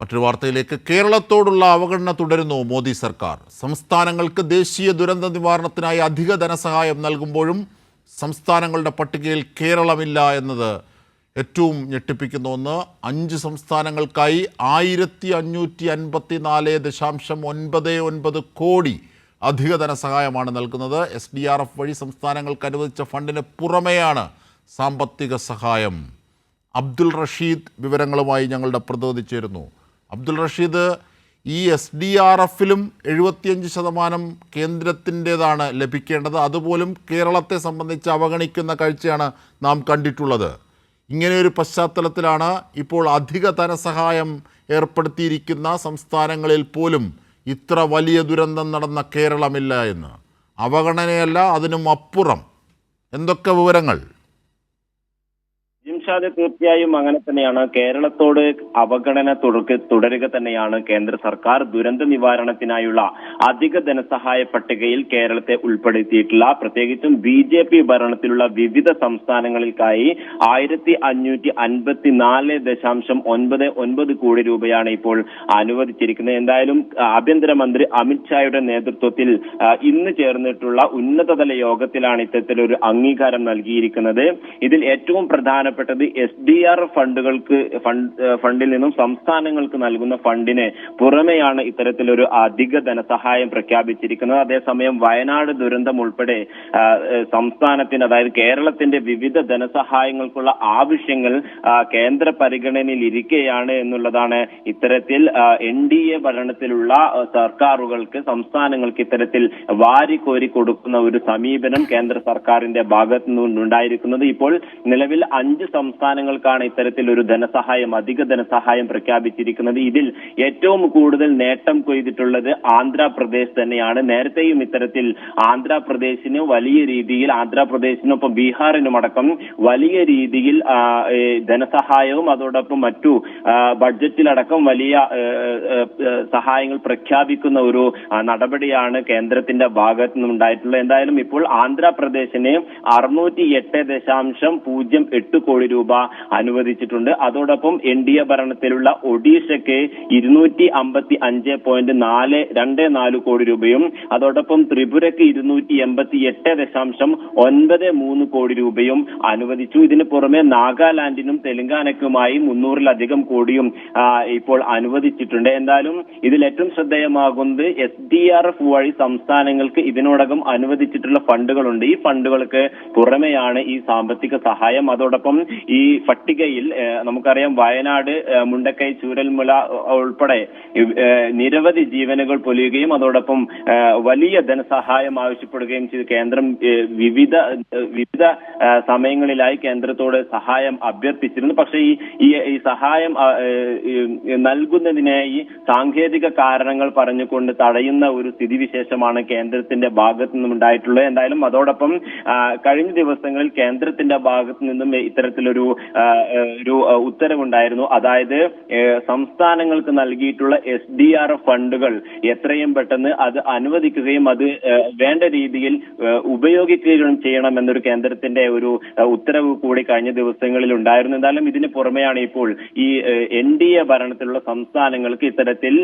മറ്റൊരു വാർത്തയിലേക്ക്. കേരളത്തോടുള്ള അവഗണന തുടരുന്നു മോദി സർക്കാർ. സംസ്ഥാനങ്ങൾക്ക് ദേശീയ ദുരന്ത നിവാരണത്തിനായി അധിക ധനസഹായം നൽകുമ്പോഴും സംസ്ഥാനങ്ങളുടെ പട്ടികയിൽ കേരളമില്ല എന്നത് ഏറ്റവും ഞെട്ടിപ്പിക്കുന്ന ഒന്ന്. 5 സംസ്ഥാനങ്ങൾക്കായി 1554.99 കോടി അധിക ധനസഹായമാണ് നൽകുന്നത്. SDRF വഴി സംസ്ഥാനങ്ങൾക്ക് അനുവദിച്ച ഫണ്ടിന് പുറമെയാണ് സാമ്പത്തിക സഹായം. അബ്ദുൾ റഷീദ് വിവരങ്ങളുമായി ഞങ്ങളുടെ പ്രതിനിധി ചേരുന്നു. അബ്ദുൾ റഷീദ്, ഈ SDRFലും 75% കേന്ദ്രത്തിൻ്റെതാണ് ലഭിക്കേണ്ടത്. അതുപോലും കേരളത്തെ സംബന്ധിച്ച് അവഗണിക്കുന്ന കാഴ്ചയാണ് നാം കണ്ടിട്ടുള്ളത്. ഇങ്ങനെയൊരു പശ്ചാത്തലത്തിലാണ് ഇപ്പോൾ അധിക ധനസഹായം ഏർപ്പെടുത്തിയിരിക്കുന്ന സംസ്ഥാനങ്ങളിൽ പോലും ഇത്ര വലിയ ദുരന്തം നടന്ന കേരളമില്ല എന്ന്. അവഗണനയല്ല, അതിനും അപ്പുറം. എന്തൊക്കെ വിവരങ്ങൾ? ജിംഷാദ്, തീർച്ചയായും അങ്ങനെ തന്നെയാണ്. കേരളത്തോട് അവഗണന തുടരുക തന്നെയാണ് കേന്ദ്ര സർക്കാർ. ദുരന്ത നിവാരണത്തിനായുള്ള അധിക ധനസഹായ പട്ടികയിൽ കേരളത്തെ ഉൾപ്പെടുത്തിയിട്ടില്ല. പ്രത്യേകിച്ചും BJP ഭരണത്തിലുള്ള വിവിധ സംസ്ഥാനങ്ങൾക്കായി 1554.99 കോടി രൂപയാണ് ഇപ്പോൾ അനുവദിച്ചിരിക്കുന്നത്. എന്തായാലും ആഭ്യന്തരമന്ത്രി അമിത്ഷായുടെ നേതൃത്വത്തിൽ ഇന്ന് ചേർന്നിട്ടുള്ള ഉന്നതതല യോഗത്തിലാണ് ഇത്തരത്തിലൊരു അംഗീകാരം നൽകിയിരിക്കുന്നത്. ഇതിൽ ഏറ്റവും പ്രധാനപ്പെട്ടത് SDRF ഫണ്ടിൽ നിന്നും സംസ്ഥാനങ്ങൾക്ക് നൽകുന്ന ഫണ്ടിന് പുറമെയാണ് ഇത്തരത്തിലൊരു അധിക ധനസഹായം പ്രഖ്യാപിച്ചിരിക്കുന്നത്. അതേസമയം വയനാട് ദുരന്തം ഉൾപ്പെടെ സംസ്ഥാനത്തിന്, അതായത് കേരളത്തിന്റെ വിവിധ ധനസഹായങ്ങൾക്കുള്ള ആവശ്യങ്ങൾ കേന്ദ്ര പരിഗണനയിൽ ഇരിക്കുകയാണ് എന്നുള്ളതാണ് ഇത്തരത്തിൽ NDA ഭരണത്തിലുള്ള സർക്കാരുകൾക്ക്, സംസ്ഥാനങ്ങൾക്ക് ഇത്തരത്തിൽ വാരിക്കോരി കൊടുക്കുന്ന ഒരു സമീപനം കേന്ദ്ര സർക്കാരിന്റെ ഭാഗത്തു നിന്നുണ്ടായിരിക്കുന്നത്. ഇപ്പോൾ നിലവിൽ 5 സംസ്ഥാനങ്ങൾക്കാണ് ഇത്തരത്തിൽ ഒരു അധിക ധനസഹായം പ്രഖ്യാപിച്ചിരിക്കുന്നത്. ഇതിൽ ഏറ്റവും കൂടുതൽ നേട്ടം കൊയ്തിട്ടുള്ളത് ആന്ധ്രാപ്രദേശ് തന്നെയാണ്. നേരത്തെയും ഇത്തരത്തിൽ ആന്ധ്രാപ്രദേശിന് വലിയ രീതിയിൽ, ആന്ധ്രാപ്രദേശിനൊപ്പം ബീഹാറിനുമടക്കം വലിയ രീതിയിൽ ധനസഹായവും അതോടൊപ്പം മറ്റു ബഡ്ജറ്റിലടക്കം വലിയ സഹായങ്ങൾ പ്രഖ്യാപിക്കുന്ന ഒരു നടപടിയാണ് കേന്ദ്രത്തിന്റെ ഭാഗത്തു നിന്നുണ്ടായിട്ടുള്ളത്. എന്തായാലും ഇപ്പോൾ ആന്ധ്രാപ്രദേശിന് 608.08 കോടി രൂപ അനുവദിച്ചിട്ടുണ്ട്. അതോടൊപ്പം NDA ഭരണത്തിലുള്ള ഒഡീഷയ്ക്ക് 255.424 കോടി രൂപയും അതോടൊപ്പം ത്രിപുരയ്ക്ക് 288.93 കോടി രൂപയും അനുവദിച്ചു. ഇതിന് പുറമെ നാഗാലാൻഡിനും തെലങ്കാനയ്ക്കുമായി 300-ലധികം കോടിയും ഇപ്പോൾ അനുവദിച്ചിട്ടുണ്ട്. എന്തായാലും ഇതിൽ ഏറ്റവും ശ്രദ്ധേയമാകുന്നത് SDRF വഴി സംസ്ഥാനങ്ങൾക്ക് ഇതിനോടകം അനുവദിച്ചിട്ടുള്ള ഫണ്ടുകളുണ്ട്. ഈ ഫണ്ടുകൾക്ക് പുറമെയാണ് ഈ സാമ്പത്തിക സഹായം. അതോടൊപ്പം ഈ പട്ടികയിൽ നമുക്കറിയാം, വയനാട്, മുണ്ടക്കൈ, ചൂരൽമല ഉൾപ്പെടെ നിരവധി ജീവനുകൾ പൊലിയുകയും അതോടൊപ്പം വലിയ ധനസഹായം ആവശ്യപ്പെടുകയും ചെയ്ത് കേന്ദ്രം വിവിധ സമയങ്ങളിലായി കേന്ദ്രത്തോട് സഹായം അഭ്യർത്ഥിച്ചിരുന്നു. പക്ഷേ ഈ സഹായം നൽകുന്നതിനായി സാങ്കേതിക കാരണങ്ങൾ പറഞ്ഞുകൊണ്ട് തടയുന്ന ഒരു സ്ഥിതിവിശേഷമാണ് കേന്ദ്രത്തിന്റെ ഭാഗത്തു നിന്നും ഉണ്ടായിട്ടുള്ളത്. എന്തായാലും അതോടൊപ്പം കഴിഞ്ഞ ദിവസങ്ങളിൽ കേന്ദ്രത്തിന്റെ ഭാഗത്തു നിന്നും ഇത്തരത്തിലൊരു ഉത്തരവുണ്ടായിരുന്നു. അതായത് സംസ്ഥാനങ്ങൾക്ക് നൽകിയിട്ടുള്ള SDRF ഫണ്ടുകൾ എത്രയും പെട്ടെന്ന് അത് അനുവദിക്കുകയും അത് വേണ്ട രീതിയിൽ ഉപയോഗിക്കുകയും ചെയ്യണമെന്നൊരു കേന്ദ്രത്തിന്റെ ഒരു ഉത്തരവ് കൂടി കഴിഞ്ഞ ദിവസങ്ങളിൽ ഉണ്ടായിരുന്നു. എന്തായാലും ഇതിന് പുറമെയാണ് ഇപ്പോൾ ഈ NDA ഭരണത്തിലുള്ള സംസ്ഥാനങ്ങൾക്ക് ഇത്തരത്തിൽ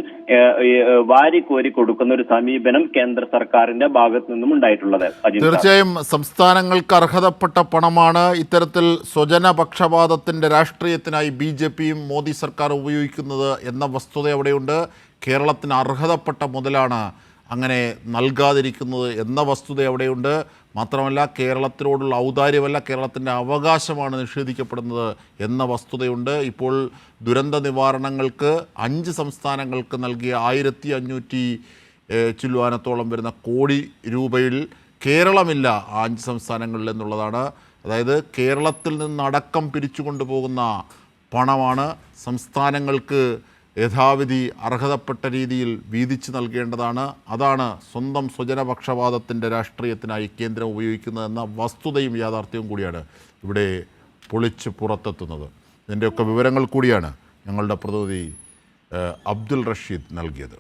വാരിക്കോരി കൊടുക്കുന്ന ഒരു സമീപനം കേന്ദ്ര സർക്കാരിന്റെ ഭാഗത്തു നിന്നും ഉണ്ടായിട്ടുള്ളത്. തീർച്ചയായും സംസ്ഥാനങ്ങൾക്ക് അർഹതപ്പെട്ട പണമാണ് ഇത്തരത്തിൽ സ്വജനപക്ഷപാതത്തിൻ്റെ രാഷ്ട്രീയത്തിനായി BJPയും മോദി സർക്കാർ ഉപയോഗിക്കുന്നത് എന്ന വസ്തുത അവിടെയുണ്ട്. കേരളത്തിന് അർഹതപ്പെട്ട മുതലാണ് അങ്ങനെ നൽകാതിരിക്കുന്നത് എന്ന വസ്തുത അവിടെയുണ്ട്. മാത്രമല്ല, കേരളത്തിനോടുള്ള ഔദാര്യമല്ല, കേരളത്തിൻ്റെ അവകാശമാണ് നിഷേധിക്കപ്പെടുന്നത് എന്ന വസ്തുതയുണ്ട്. ഇപ്പോൾ ദുരന്ത നിവാരണങ്ങൾക്ക് 5 സംസ്ഥാനങ്ങൾക്ക് നൽകിയ 1500 ചില്ലുവാനത്തോളം വരുന്ന കോടി രൂപയിൽ കേരളമില്ല 5 സംസ്ഥാനങ്ങളിൽ എന്നുള്ളതാണ്. അതായത് കേരളത്തിൽ നിന്നടക്കം പിരിച്ചുകൊണ്ടു പോകുന്ന പണമാണ് സംസ്ഥാനങ്ങൾക്ക് യഥാവിധി അർഹതപ്പെട്ട രീതിയിൽ വീതിച്ച് നൽകേണ്ടതാണ്. അതാണ് സ്വന്തം സ്വജനപക്ഷപാതത്തിൻ്റെ രാഷ്ട്രീയത്തിനായി കേന്ദ്രം ഉപയോഗിക്കുന്നതെന്ന വസ്തുതയും യാഥാർത്ഥ്യവും കൂടിയാണ് ഇവിടെ പൊളിച്ച് പുറത്തെത്തുന്നത്. ഇതിൻ്റെയൊക്കെ വിവരങ്ങൾ കൂടിയാണ് ഞങ്ങളുടെ പ്രതിനിധി അബ്ദുൾ റഷീദ് നൽകിയത്.